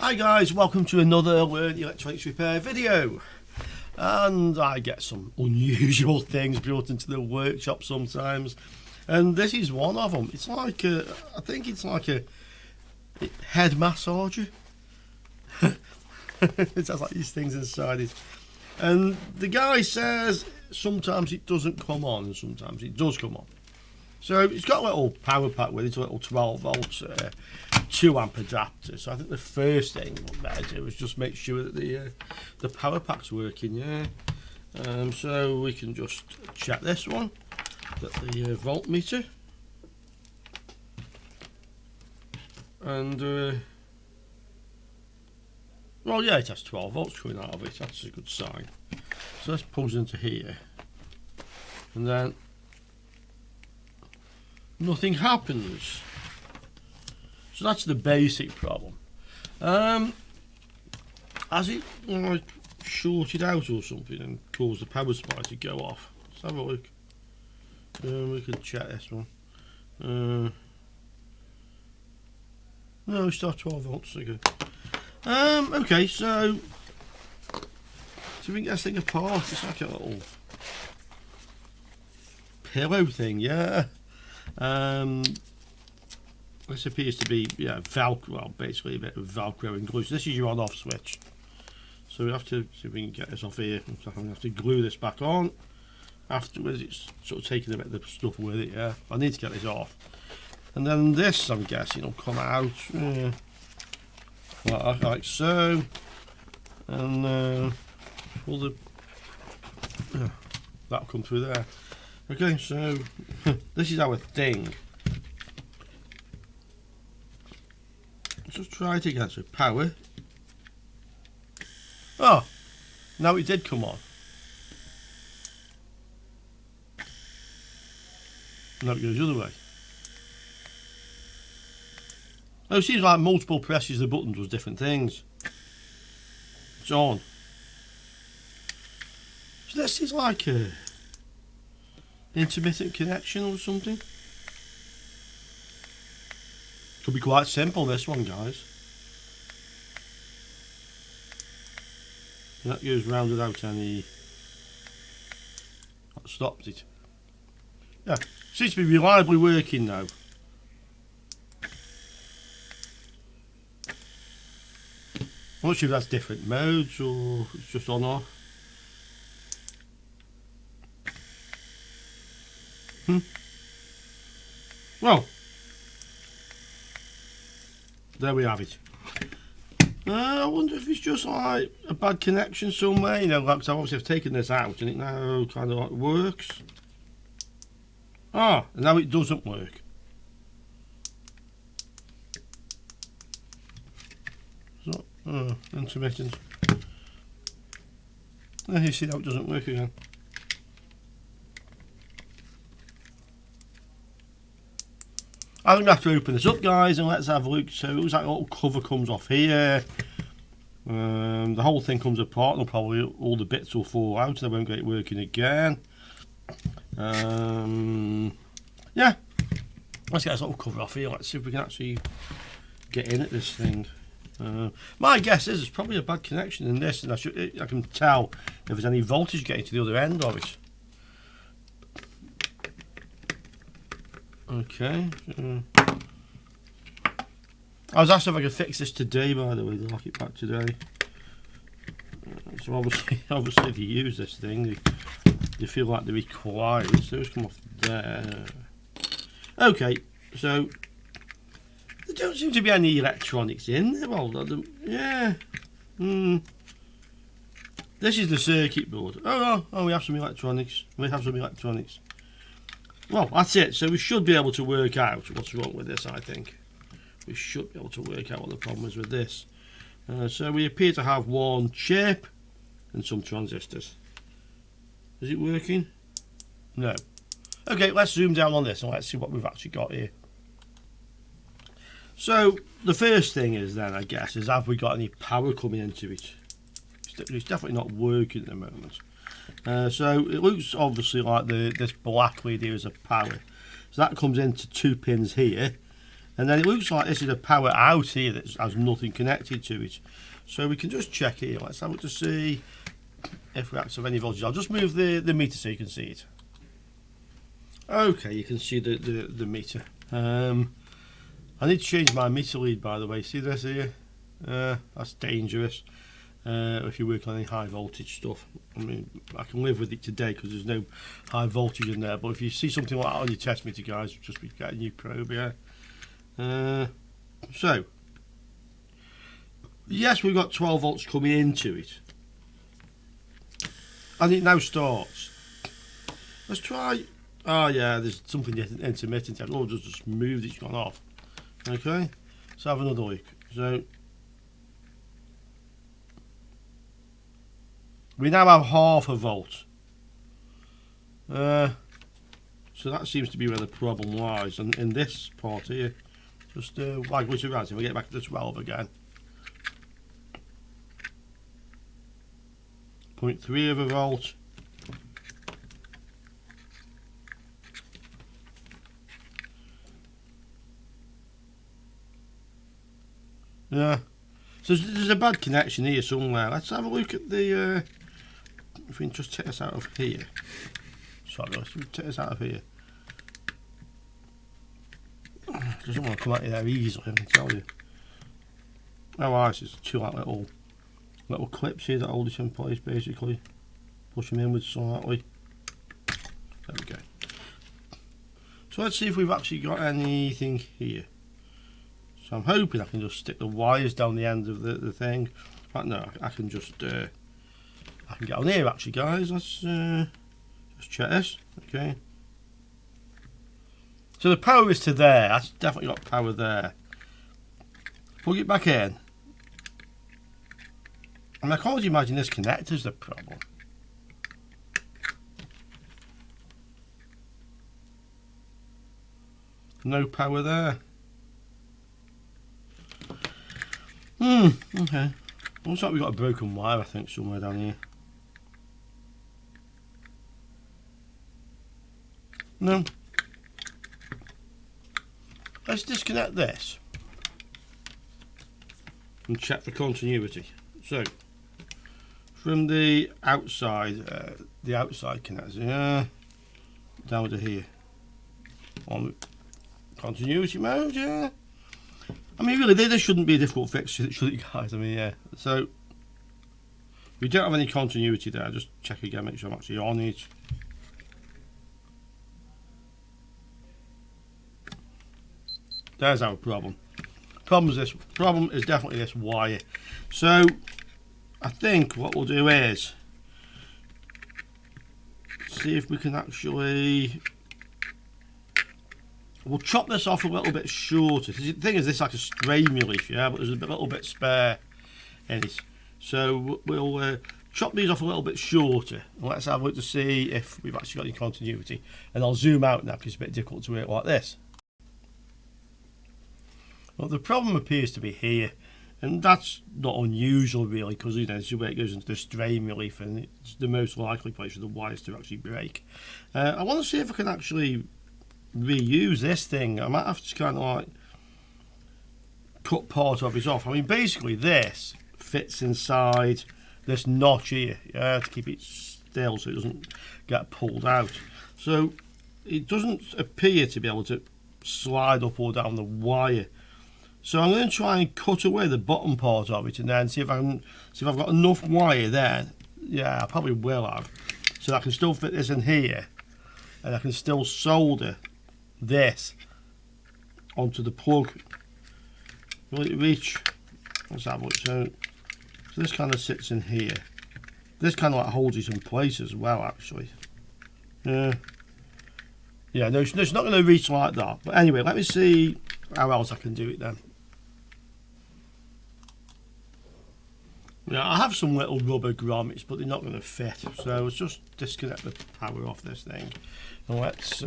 Hi guys, welcome to another Learn Electronics Repair video. And I get some unusual things brought into the workshop sometimes, and this is one of them. It's like I think it's like a head massager. It has like these things inside it, and the guy says sometimes it doesn't come on and sometimes it does come on. So it's got a little power pack with it, a little 12 volt 2 amp adapter. So I think the first thing we better do is just make sure that the power pack's working. Yeah. So we can just check this one, that the voltmeter, and well, yeah, it has 12 volts coming out of it. That's a good sign. So let's plug it into here, and then nothing happens. So that's the basic problem. Has it like shorted out or something and caused the power supply to go off? Let's have a look. We can check this one. No, we still have 12 volts. Okay. Okay, so we can get this thing apart. It's like a little pillow thing, yeah. This appears to be Velcro, well, basically a bit of Velcro and glue. So this is your on-off switch. So we have to see if we can get this off here. So I'm going to have to glue this back on. Afterwards, it's sort of taking a bit of the stuff with it. Yeah, I need to get this off. And then this, I'm guessing, will come out like so. And all the that'll come through there. Okay, so this is our thing. Let's just try it again. So power. Oh, now it did come on. Now it goes the other way. Oh, it seems like multiple presses of the buttons was different things. It's on. So this is like a intermittent connection or something. Could be quite simple, this one, guys. And that goes round without any. That stopped it. Yeah, seems to be reliably working now. I'm not sure if that's different modes or it's just on or off. Well, there we have it. I wonder if it's just like a bad connection somewhere, you know, like, so obviously I've taken this out and it now kind of like works. Ah, and now it doesn't work. So, intermittent. There you see how it doesn't work again. I'm going to have to open this up, guys, and let's have a look. So it looks like a little cover comes off here. The whole thing comes apart and probably all the bits will fall out and I won't get it working again. Yeah, let's get this little cover off here. Let's see if we can actually get in at this thing. My guess is it's probably a bad connection in this, and I can tell if there's any voltage getting to the other end of it. Okay. I was asked if I could fix this today, by the way, to lock it back today. So obviously if you use this thing, you feel like they're required. So it's come off there. Okay, so there don't seem to be any electronics in there. Well, yeah. This is the circuit board. Oh, we have some electronics. We have some electronics. Well, that's it. So we should be able to work out what's wrong with this, I think. We should be able to work out what the problem is with this. So we appear to have one chip and some transistors. Is it working? No. Okay, let's zoom down on this and let's see what we've actually got here. So the first thing is then, I guess, is have we got any power coming into it? It's definitely not working at the moment. So it looks obviously like this black lead here is a power. So that comes into two pins here, And then it looks like this is a power out here that has nothing connected to it. So we can just check here. Let's have a look to see if we actually have any voltage. I'll just move the meter so you can see it. Okay, you can see the meter. I need to change my meter lead, by the way. See this here? That's dangerous. If you're working on any high voltage stuff. I mean, I can live with it today because there's no high voltage in there. But if you see something like that on your test meter, guys, just be getting a new probe, yeah. So, yes, we've got 12 volts coming into it. And it now starts. Let's try. Oh, yeah, there's something intermittent. Oh, just moved, it's gone off. Okay, let's have another look. So, we now have half a volt. So that seems to be where the problem lies. And in this part here, just waggle it around. So we get back to the 12 again. 0.3 of a volt. Yeah. So there's a bad connection here somewhere. Let's have a look at the. If we can just take this out of here. Sorry, let's take this out of here. It doesn't want to come out of there easily, I can tell you. Oh, nice. It's two like little clips here that hold it in place, basically. Push them inwards slightly. There we go. So let's see if we've actually got anything here. So I'm hoping I can just stick the wires down the end of the thing. But no, I can just I can get on here actually, guys. Let's just check this. Okay. So the power is to there. That's definitely got power there. Plug it back in. And I can't imagine this connector's the problem. No power there. Okay. Looks like we've got a broken wire, I think, somewhere down here. No. Let's disconnect this and check for continuity. So, from the outside connector, down to here. On continuity mode, yeah. I mean, really, this shouldn't be a difficult fix, should it, guys? I mean, yeah. So, we don't have any continuity there. Just check again, make sure I'm actually on it. There's our problem. Problem is definitely this wire. So, I think what we'll do is see if we can actually. We'll chop this off a little bit shorter. The thing is, this is like a strain relief, yeah, but there's a little bit spare in it. So we'll chop these off a little bit shorter. And let's have a look to see if we've actually got any continuity. And I'll zoom out now because it's a bit difficult to work like this. Well, the problem appears to be here. And that's not unusual, really, because you know, this is where it goes into the strain relief, and it's the most likely place for the wires to actually break. I want to see if I can actually reuse this thing. I might have to kind of like cut part of it off. I mean, basically this fits inside this notch here, yeah, to keep it still so it doesn't get pulled out. So it doesn't appear to be able to slide up or down the wire. So I'm going to try and cut away the bottom part of it and then see if I've got enough wire there. Yeah, I probably will have. So I can still fit this in here, and I can still solder this onto the plug. Will it reach? Let's have a look. So this kind of sits in here. This kind of like holds it in place as well, actually. Yeah, no, it's not going to reach like that. But anyway, let me see how else I can do it then. Yeah, I have some little rubber grommets, but they're not going to fit. So let's just disconnect the power off this thing, and let's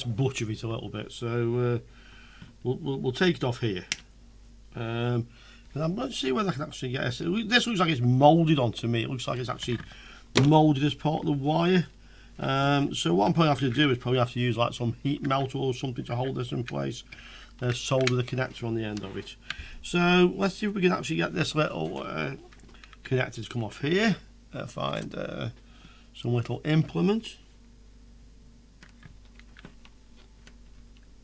butcher it a little bit. So we'll take it off here, and I'm going to see whether I can actually get this. This looks like it's moulded onto me. It looks like it's actually moulded as part of the wire. So what I'm probably have to do is probably have to use like some heat melt or something to hold this in place. solder the connector on the end of it. So let's see if we can actually get this little connector to come off here. Find some little implement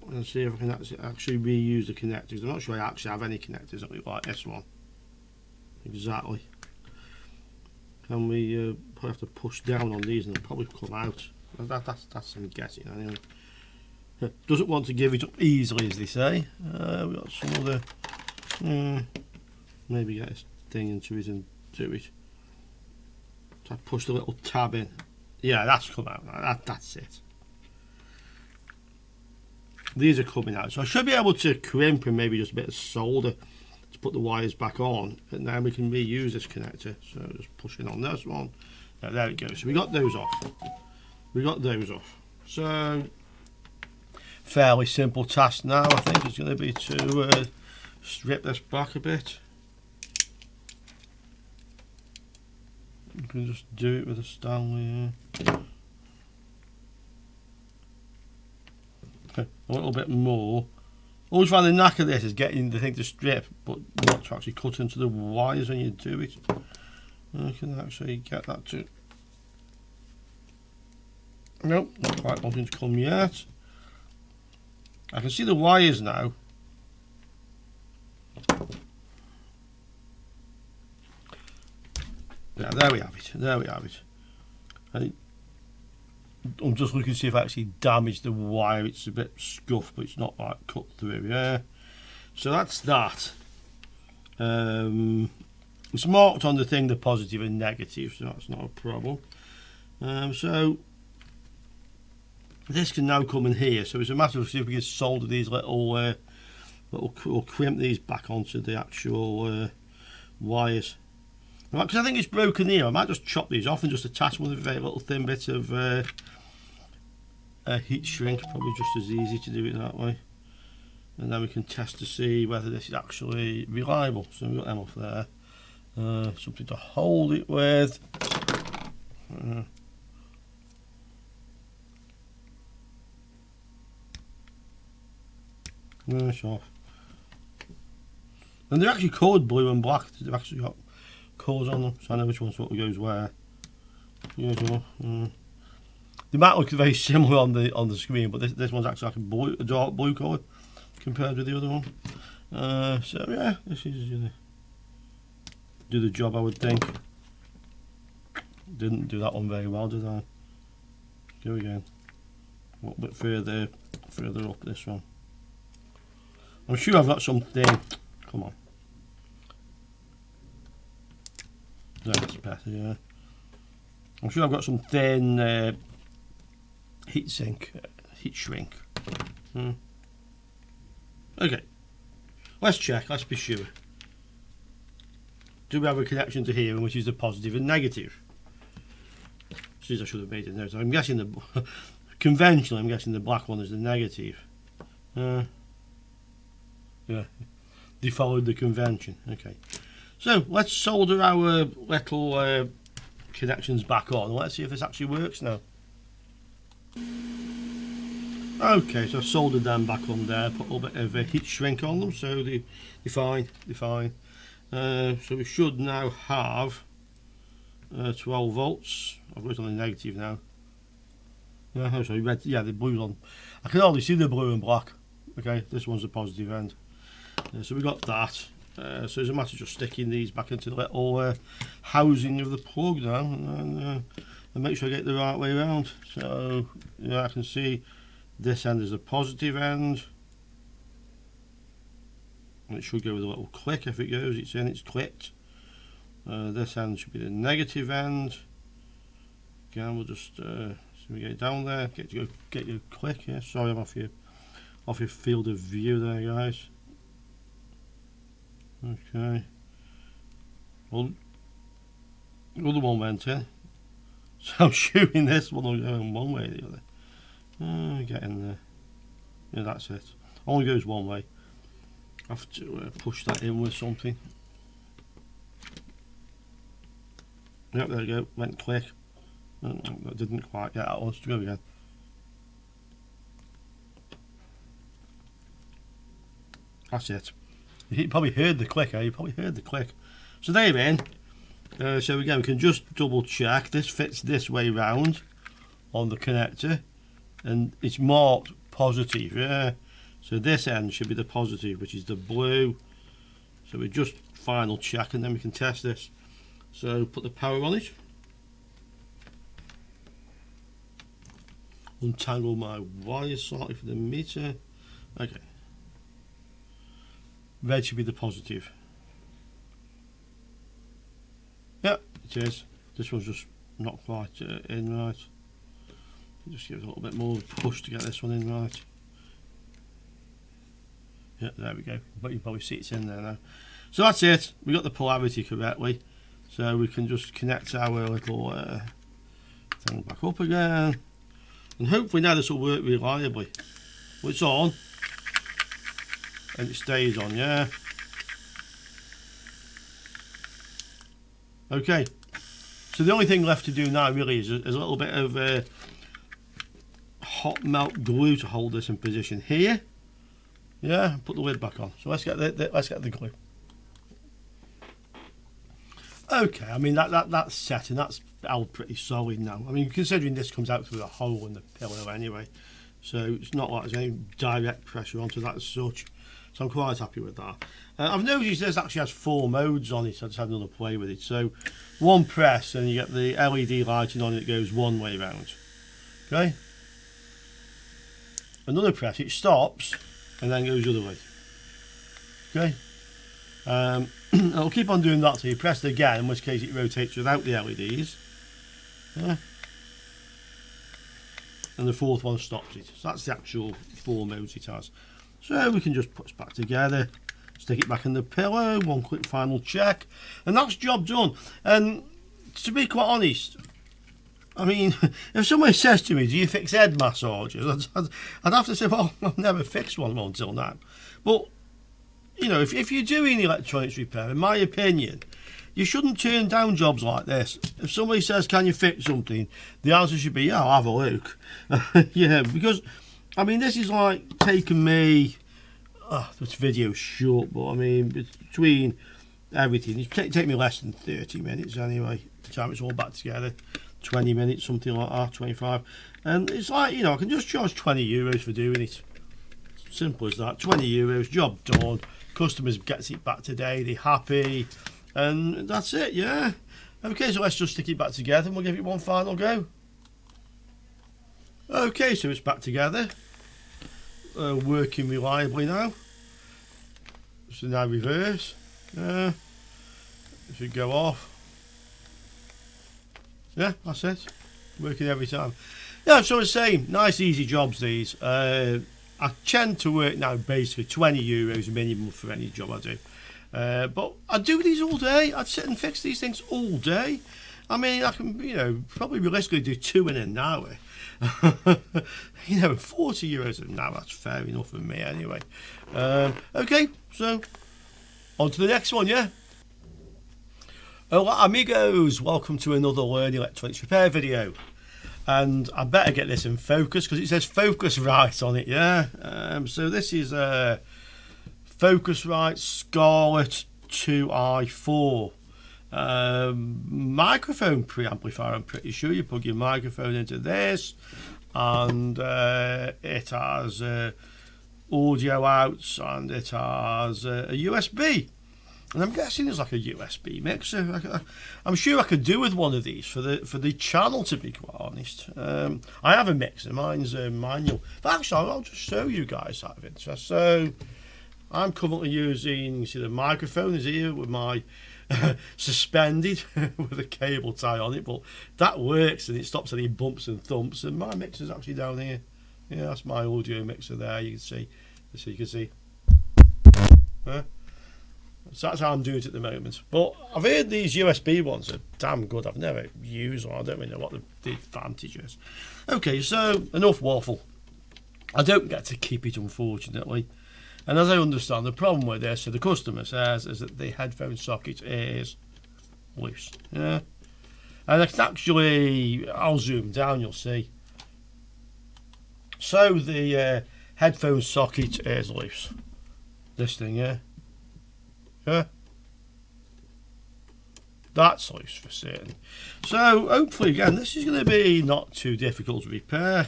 and see if I can actually reuse the connectors. I'm not sure I actually have any connectors that look like this one exactly. Can we probably have to push down on these and they'll probably come out. That's I'm guessing anyway. Doesn't want to give it up easily, as they say. We've got some other maybe get this thing into it and do it. So I push the little tab in. Yeah, that's come out. That's it. These are coming out. So I should be able to crimp and maybe just a bit of solder to put the wires back on, and then we can reuse this connector. So just pushing on this one. Yeah, there it goes. So we got those off. So fairly simple task now. I think it's going to be to strip this back a bit. You can just do it with a Stanley. Okay, a little bit more. Always find the knack of this is getting the thing to strip, but not to actually cut into the wires when you do it. I can actually get that to. Nope, not quite wanting to come yet. I can see the wires now. Yeah, there we have it. I'm just looking to see if I actually damaged the wire. It's a bit scuffed, but it's not like cut through. Yeah, so that's that. It's marked on the thing, the positive and negative, so that's not a problem. So this can now come in here. So it's a matter of see if we can solder these or crimp these back onto the actual wires. Because I think it's broken here, I might just chop these off and just attach one with a very little thin bit of heat shrink. Probably just as easy to do it that way. And then we can test to see whether this is actually reliable. So we've got them off there. Something to hold it with. It's off. And they're actually coloured blue and black. They've actually got colours on them, so I know which one sort of goes where. They might look very similar on the screen, but this one's actually like a dark blue colour compared with the other one. So yeah, this is gonna do the job, I would think. Didn't do that one very well, did I? Go again. A little bit further up this one. I'm sure I've got something. Come on. That's better, yeah. I'm sure I've got some thin heat shrink. Okay, let's check, let's be sure. Do we have a connection to here, which is the positive and negative? Since I should have made it there. So I'm guessing conventionally, I'm guessing the black one is the negative. Yeah, they followed the convention. Okay. So let's solder our little connections back on. Let's see if this actually works now. Okay, so I've soldered them back on there, put a little bit of heat shrink on them, so they're fine. So we should now have 12 volts. I've got it on the negative now. Yeah, sorry, red. Yeah, the blue's on. I can already see the blue and black. Okay, this one's the positive end. So we got that. So it's a matter of just sticking these back into the little housing of the plug now, and make sure I get it the right way around. So yeah, I can see this end is the positive end, and it should go with a little click if it goes. It's in, it's clicked. This end should be the negative end. Again, we'll just so we get it down there. Get your click. Yeah, sorry, I'm off your field of view there, guys. Okay. Well, the other one went in, so I'm shooting this one going one way or the other. Get in there. Yeah, that's it. Only goes one way. I have to push that in with something. Yep, there we go. Went click. That didn't quite get that one. Let's go again. That's it. You probably heard the click, eh? You probably heard the click. So there you're in. So again, we can just double check. This fits this way round on the connector, and it's marked positive. Yeah. So this end should be the positive, which is the blue. So we just final check, and then we can test this. So put the power on it. Untangle my wire slightly for the meter. Okay. Red should be the positive. Yep, it is. This one's just not quite in right. Just give it a little bit more push to get this one in right. Yeah, there we go. But you can probably see it's in there now. So that's it. We got the polarity correctly. So we can just connect our little thing back up again. And hopefully now this will work reliably. Well, it's on. And it stays on, yeah. Okay. So the only thing left to do now really is a little bit of hot melt glue to hold this in position here. Yeah, put the lid back on. So let's get the glue. Okay, I mean that's set and that's held pretty solid now. I mean, considering this comes out through a hole in the pillow anyway, so it's not like there's any direct pressure onto that as such. So I'm quite happy with that. I've noticed this actually has 4 modes on it. I just had another play with it. So one press and you get the LED lighting on, and it goes one way round. Okay. Another press, it stops and then goes the other way. Okay. I'll keep on doing that till you press it again, in which case it rotates without the LEDs. Yeah. And the 4th one stops it. So that's the actual 4 modes it has. So we can just put it back together, stick it back in the pillow, one quick final check, and that's job done. And to be quite honest, I mean, if somebody says to me, do you fix head massages? I'd have to say, well, I've never fixed one until now. But, you know, if you're doing electronics repair, in my opinion, you shouldn't turn down jobs like this. If somebody says, can you fix something? The answer should be, yeah, I'll have a look. Yeah, because, I mean, this is like taking me, this video's short, but I mean, between everything, it take me less than 30 minutes anyway, by the time it's all back together. 20 minutes, something like that, 25. And it's like, you know, I can just charge €20 for doing it. Simple as that. €20, job done. Customers gets it back today, they're happy. And that's it, yeah. Okay, so let's just stick it back together and we'll give it one final go. Okay, so it's back together. Working reliably now. So now reverse. It should go off. Yeah, that's it. Working every time. Yeah, so I was saying, nice easy jobs these. I tend to work now basically €20 minimum for any job I do. But I do these all day. I'd sit and fix these things all day. I mean, I can, you know, probably realistically do 2 in an hour. You know, €40 an hour, that's fair enough for me anyway. Okay, so on to the next one, yeah. Hola amigos, welcome to another Learn Electronics Repair video. And I better get this in focus because it says Focusrite on it, yeah. So this is Focusrite Scarlett 2i4 microphone preamplifier. I'm pretty sure you plug your microphone into this and it has audio outs and it has a USB. And I'm guessing it's like a USB mixer. I'm sure I could do with one of these for the channel, to be quite honest. I have a mixer, mine's manual. But actually, I'll just show you guys out of interest. So I'm currently using, you see the microphone is here with my suspended with a cable tie on it, but that works and it stops any bumps and thumps. And my mixer's actually down here. Yeah, that's my audio mixer there. You can see. So you can see. So that's how I'm doing it at the moment. But I've heard these USB ones are damn good. I've never used one. I don't really know what the advantage is. Okay, so enough waffle. I don't get to keep it, unfortunately. And as I understand, the problem with this, so the customer says, is that the headphone socket is loose. Yeah. And it's actually, I'll zoom down, you'll see. So the headphone socket is loose. This thing, yeah. Yeah. That's loose for certain. So hopefully, again, this is going to be not too difficult to repair.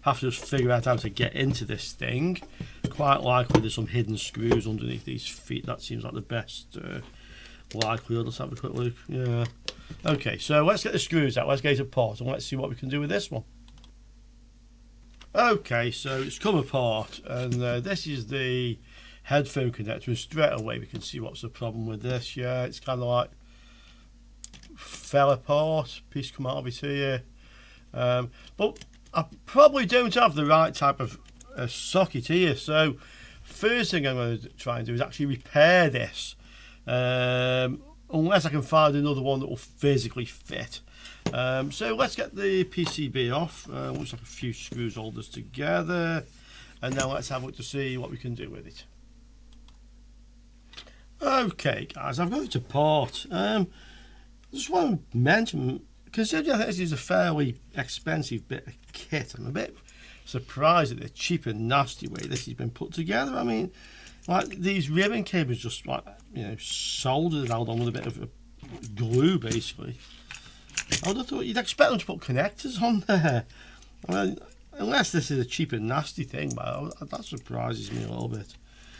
Have to just figure out how to get into this thing. Quite likely there's some hidden screws underneath these feet. That seems like the best likelihood. Let's have a quick look. Yeah. Okay, so let's get the screws out. Let's get it apart and let's see what we can do with this one. Okay, so it's come apart, and this is the headphone connector, and straight away we can see what's the problem with this. Yeah, it's kind of like fell apart, piece come out of it here. But I probably don't have the right type of socket here, so first thing I'm going to try and do is actually repair this, unless I can find another one that will physically fit. So let's get the PCB off. Looks like a few screws holders together, and now let's have a look to see what we can do with it. Okay guys, I've got it apart. Just want to mention, considering this is a fairly expensive bit of kit, I'm a bit surprised at the cheap and nasty way this has been put together. I mean, like these ribbon cables just like, you know, soldered out on with a bit of glue basically. I would have thought you'd expect them to put connectors on there. I mean, unless this is a cheap and nasty thing, but that surprises me a little bit.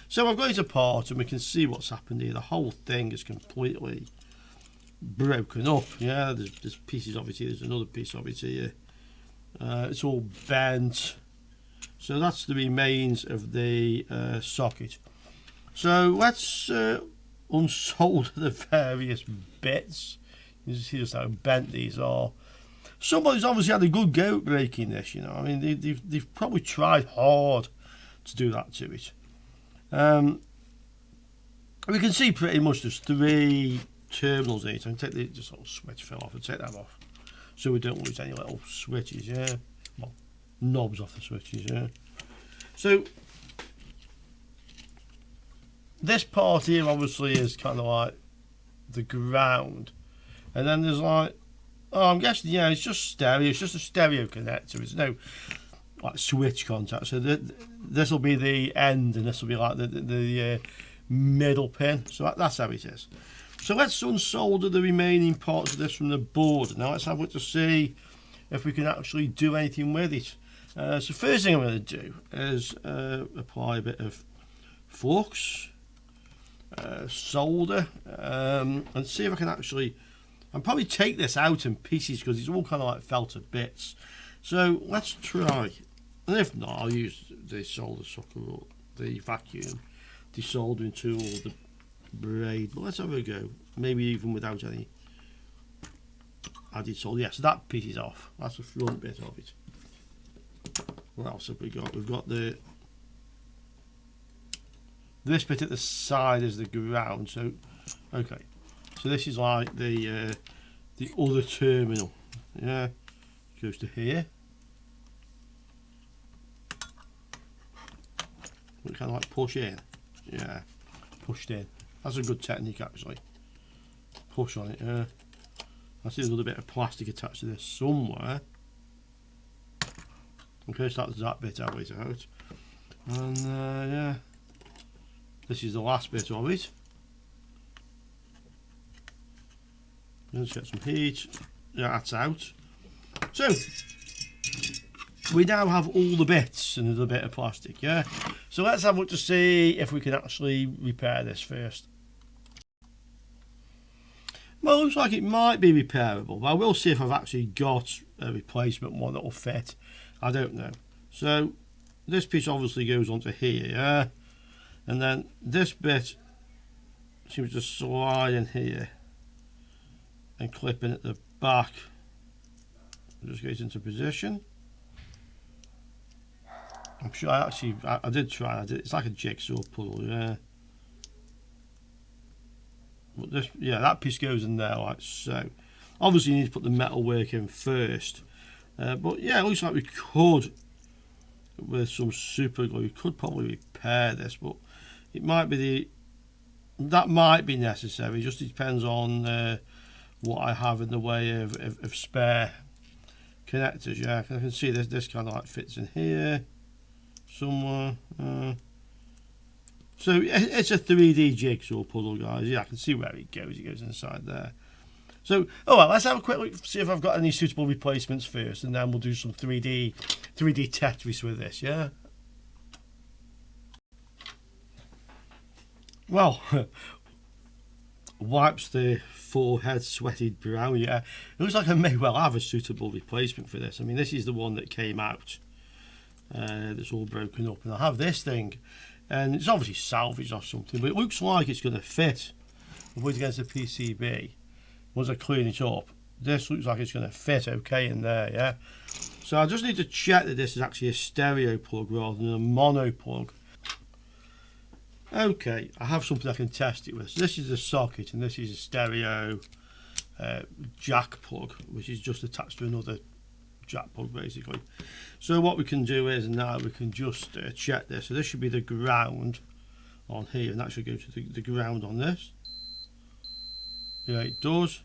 So I've got it apart and we can see what's happened here. The whole thing is completely broken up. Yeah, there's pieces of it here, there's another piece of it here. It's all bent. So that's the remains of the socket. So let's unsolder the various bits. You see just how bent these are. Somebody's obviously had a good go at breaking this, you know. I mean, they've probably tried hard to do that to it. We can see pretty much there's 3 terminals in it. I can take this little switch fell off and take that off, so we don't lose any little switches. Yeah, well, knobs off the switches. Yeah. So this part here obviously is kind of like the ground. And then there's like, oh, I'm guessing, yeah, it's just stereo. It's just a stereo connector. There's no like switch contact. So this will be the end, and this will be like the middle pin. So that's how it is. So let's unsolder the remaining parts of this from the board. Now let's have a look to see if we can actually do anything with it. So first thing I'm going to do is apply a bit of flux, solder, and see if I can actually. I'll probably take this out in pieces because it's all kind of like fell to bits. So let's try, and if not, I'll use the solder sucker or the vacuum desoldering tool or the braid. But let's have a go. Maybe even without any added solder. Yes, that piece is off. That's the front bit of it. What else have we got? We've got this bit at the side is the ground. So okay. So this is like the other terminal, yeah, goes to here. We kind of like push in, yeah, pushed in. That's a good technique actually. Push on it, yeah. I see another bit of plastic attached to this somewhere. Okay, so that's that bit out, and yeah, this is the last bit of it. Let's get some heat. Yeah, that's out. So we now have all the bits and there's a bit of plastic, yeah. So let's have a look to see if we can actually repair this first. Well, it looks like it might be repairable, but I will see if I've actually got a replacement one that will fit. I don't know. So this piece obviously goes onto here, yeah, and then this bit seems to slide in here and clip in at the back. It just gets into position. I'm sure I did try. It's like a jigsaw puzzle, yeah. But this, yeah, that piece goes in there like so. Obviously, you need to put the metal work in first. But yeah, it looks like we could, with some super glue, we could probably repair this. But it might be that might be necessary. It just depends on what I have in the way of spare connectors. Yeah, I can see this kind of like fits in here somewhere. So it's a 3D jigsaw puzzle, guys. Yeah, I can see where it goes. It goes inside there. So, all right, let's have a quick look, see if I've got any suitable replacements first, and then we'll do some 3D Tetris with this, yeah? Well, wipes the forehead, sweated brow, yeah. It looks like I may well have a suitable replacement for this. I mean, this is the one that came out. That's all broken up. And I have this thing, and it's obviously salvaged or something, but it looks like it's going to fit. Avoid against the PCB. Once I clean it up, this looks like it's going to fit okay in there, yeah? So I just need to check that this is actually a stereo plug rather than a mono plug. Okay, I have something I can test it with. So this is a socket, and this is a stereo jack plug, which is just attached to another jack plug, basically. So what we can do is now we can just check this. So this should be the ground on here, and that should go to the ground on this. Yeah, it does.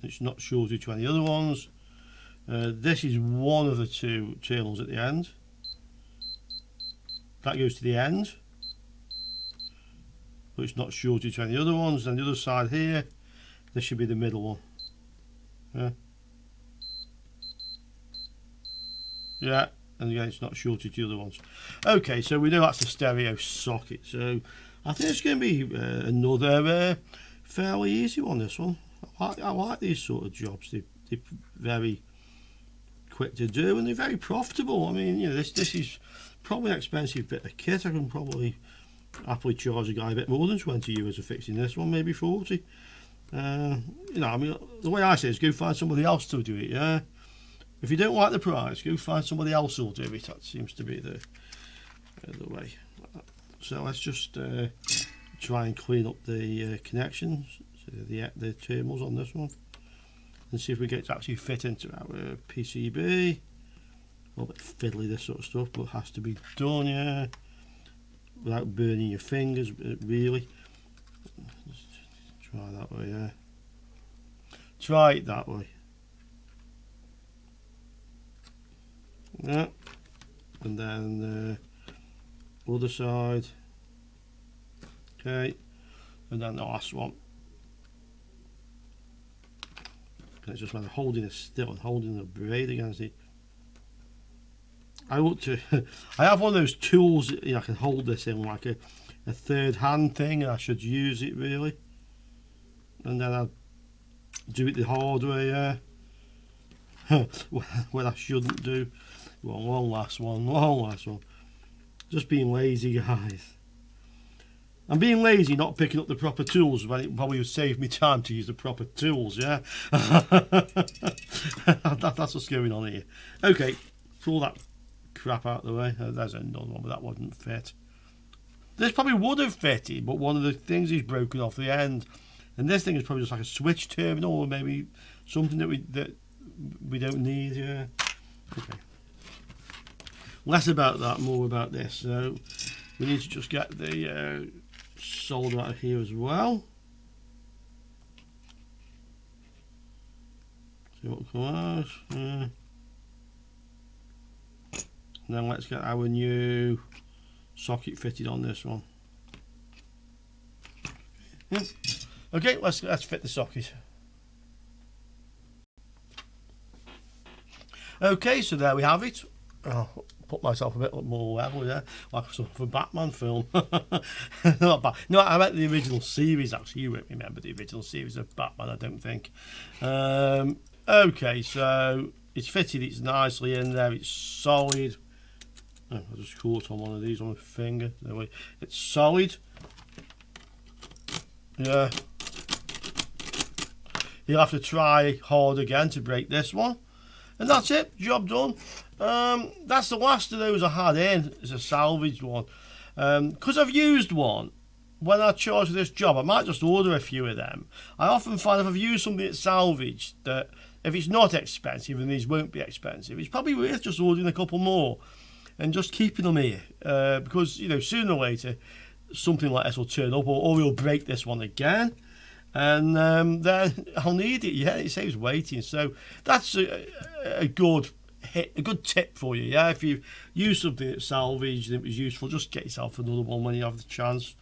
It's not shorted to any other ones. This is one of the two terminals at the end. That goes to the end, but it's not shorted to any other ones. And the other side here, this should be the middle one. Yeah. Yeah, and again, it's not shorted to the other ones. Okay, so we know that's a stereo socket. So I think it's going to be another fairly easy one, this one. I like these sort of jobs. They're very quick to do, and they're very profitable. I mean, you know, this is probably an expensive bit of kit. I can probably happily charge a guy a bit more than 20 euros for fixing this one, maybe 40. You know, I mean, the way I say it is go find somebody else to do it, yeah? If you don't like the price, go find somebody else who'll do it. That seems to be the way. So let's just try and clean up the connections, so the terminals on this one, and see if we get it to actually fit into our PCB. A little bit fiddly, this sort of stuff, but it has to be done, yeah, without burning your fingers, really. Just try that way, yeah. Try it that way. Yeah, and then other side. Okay, and then the last one. And it's just like holding it still and holding the braid against it. I want to. I have one of those tools. You know, I can hold this in like a third hand thing, and I should use it really. And then I'll do it the hard way, yeah. When I shouldn't do. One last one. Just being lazy, guys. I'm being lazy, not picking up the proper tools, when it probably would save me time to use the proper tools, yeah? That's what's going on here. Okay, pull that crap out of the way. There's another one, but that wouldn't fit. This probably would have fitted, but one of the things is broken off the end. And this thing is probably just like a switch terminal, or maybe something that we don't need, yeah? Okay. Less about that, more about this. So we need to just get the solder out of here as well. See what comes out. And then let's get our new socket fitted on this one. Yeah. Okay, let's fit the socket. Okay, so there we have it. Oh, put myself a bit more level, yeah, like some for Batman film. Not bad. No, I meant the original series. Actually, you won't remember the original series of Batman, I don't think. Okay, so it's fitted. It's nicely in there. It's solid. Oh, I just caught on one of these on my finger. Anyway, it's solid. Yeah. You'll have to try hard again to break this one. And that's it, job done. That's the last of those I had in. It's a salvaged one. Because I've used one, when I charge for this job, I might just order a few of them. I often find if I've used something that's salvaged, that if it's not expensive, and these won't be expensive, it's probably worth just ordering a couple more and just keeping them here. Because, you know, sooner or later, something like this will turn up, or we'll break this one again. And then I'll need it. Yeah, it saves waiting. So that's a good tip for you. Yeah, if you use something that's salvaged and it was useful, just get yourself another one when you have the chance.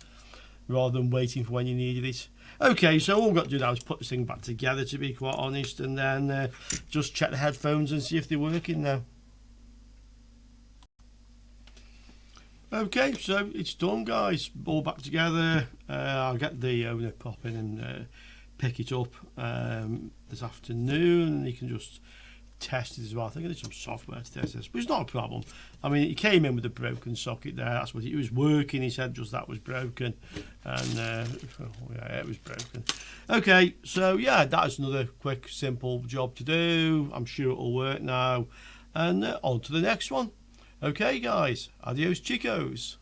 rather than waiting for when you needed it. Okay, so all we've got to do now is put this thing back together, to be quite honest, and then just check the headphones and see if they're working now. Okay, so it's done, guys. All back together. I'll get the owner pop in and pick it up this afternoon, and he can just test it as well. I think I need some software to test this, but it's not a problem. I mean, he came in with a broken socket there. That's what it was working. He said just that was broken, and yeah, it was broken. Okay, so yeah, that is another quick, simple job to do. I'm sure it'll work now, and on to the next one. Okay, guys, adios, chicos.